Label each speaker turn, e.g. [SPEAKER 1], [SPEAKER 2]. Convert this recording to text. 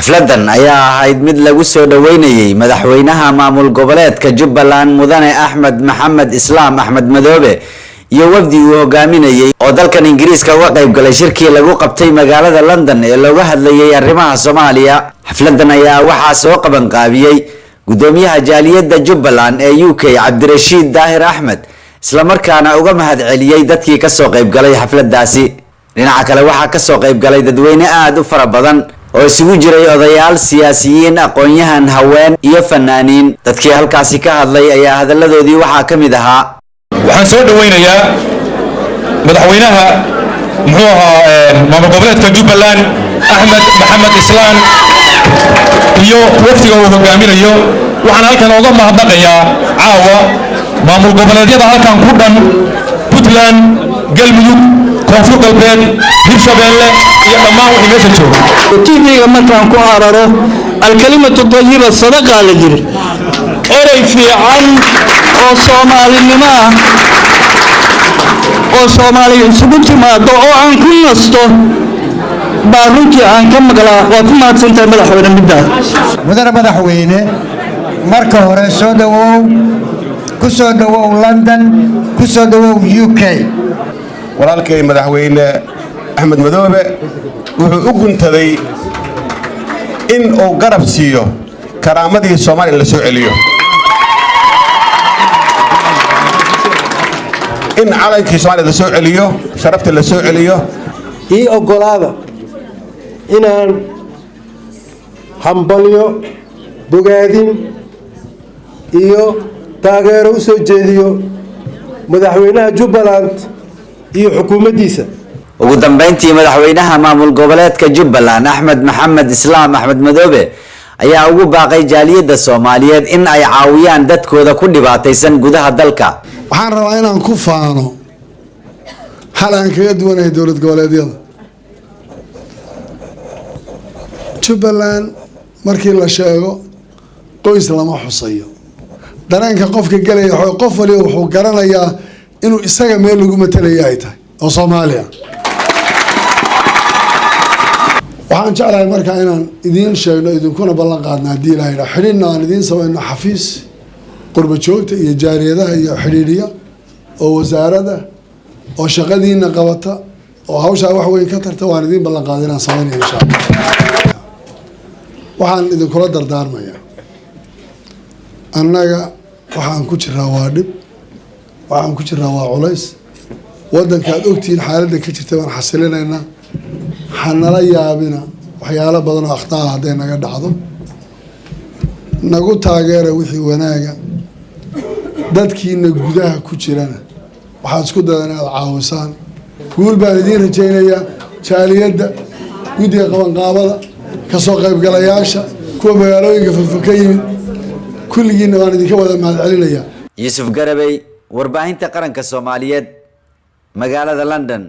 [SPEAKER 1] xafladan ayaa ahayd mid lagu soo dhaweynayay madaxweynaha maamul goboleedka Jubbaland Mudane Axmed Maxamed Islaam Axmed Madoobe iyo wafdi uu hogaaminayay oo dalkan Ingiriiska uga qayb galay shirkii lagu qabtay magaalada London ee looga hadlayay arrimaha Soomaaliya. xafladan ayaa waxaa soo qaban qaabiyay gudoomiyaha jaaliyadda Jubbaland ee UK Cabdirashiid Daahir Axmed, isla markaana uga mahad celiyay dadkii ka soo qayb galay xafladaasi. dhinaca kale waxaa ka soo qayb galay dadweyne aad u fara badan oo isugu jiray odayaal, siyaasiyiin, aqoon-yahan, haween iyo fanaaniin. dadkii halkaasi ka hadlay ayaa hadaladoodii waxaa ka mid ahaa:
[SPEAKER 2] waxaan soo dhaweynayaa madaxweynaha maamul goboleedka Jubbaland Axmed Maxamed Islaam iyo wafdiga uu hogaaminayo. waxaan halkan uga mahadnaqayaa caawa maamul goboleedyada halkan ku dhan Puntland, Galmudug, Koonfur Galbeed, Hirshabeelle iyo dhammaan wixii meesha jooga.
[SPEAKER 3] TV-ga markaan ku araro alkalimatu tayyiba sadaqa la jiri eray fiican oo Soomaalinimo ah oo Soomaaliya isugu timaado oo aan ku nasto baa runtii aan ka maqlaa. waa ku mahadsantahay madaxweyne
[SPEAKER 4] madaxweyne marka hore soo dhawow ku soo dhawow London, ku soo dhawow UK.
[SPEAKER 5] walaalkay madaxweyne Axmed Madoobe wuxuu u guntaday in uu garab siiyo karaamadii Soomaaliya la soo celiyo, in calankii Soomaaliya la soo celiyo, sharafta la soo celiyo.
[SPEAKER 3] ii ogolaada inaan hambalyo, bogaadin iyo taageero u soo jeediyo madaxweynaha Jubbaland iyo xukuumaddiisa.
[SPEAKER 1] ugu dambeyntii madaxweynaha maamul goboleedka Jubbaland Axmed Maxamed Islaam Axmed Madoobe ayaa ugu baaqay jaaliyadda Soomaaliyeed in ay caawiyaan dadkooda ku dhibaataysan gudaha dalka.
[SPEAKER 6] waxaan rabaa inaan ku faano hal aan kaga duwanahay dowlad goboleedyada. Jubbaland markii la sheego qoys lama xusayo. dareenka qofka galaya qof waliba wuxuu garanayaa inuu isaga meel lagu matalayo ay tahay oo Soomaaliya. waxaan jeclahay markaa inaan idiin sheegno, idinkuna ballan qaadno haddii ilaahay yidhaa xidhiidhna aan idiin samayno xafiis qurba joogta iyo jaariyadaha iyo xidhiidhiya oo wasaaradda oo shaqadiina qabata oo hawshaa wax weyn ka tarta. waan idiin ballan qaaday inaan samaynayo insha Allah. waxaan idinkula dardaarmayaa, annaga waxaan ku jiraa waa dhib, waxaan ku jiraa waa culays. waddanka aad ogtihiin xaaladda ka jirta baan xasilinaynaa. hanala yaabina waxyaalo badan oo akhtaa hadday naga dhacdo. nagu taageera wixii wanaaga. dadkiina gudaha ku jirana waxaad isku dayaan inaad caawisaan. guul baan idiin rajaynayaa. jaaliyadda, guddiga qabanqaabada, kasoo qaybgalayaasha, kuwa magaalooyinka fofo ka yimid, kulligiina waan idinka wada mahad celinayaa.
[SPEAKER 1] Yuusuf Garabay, warbaahinta qaranka Soomaaliyeed, magaalada London.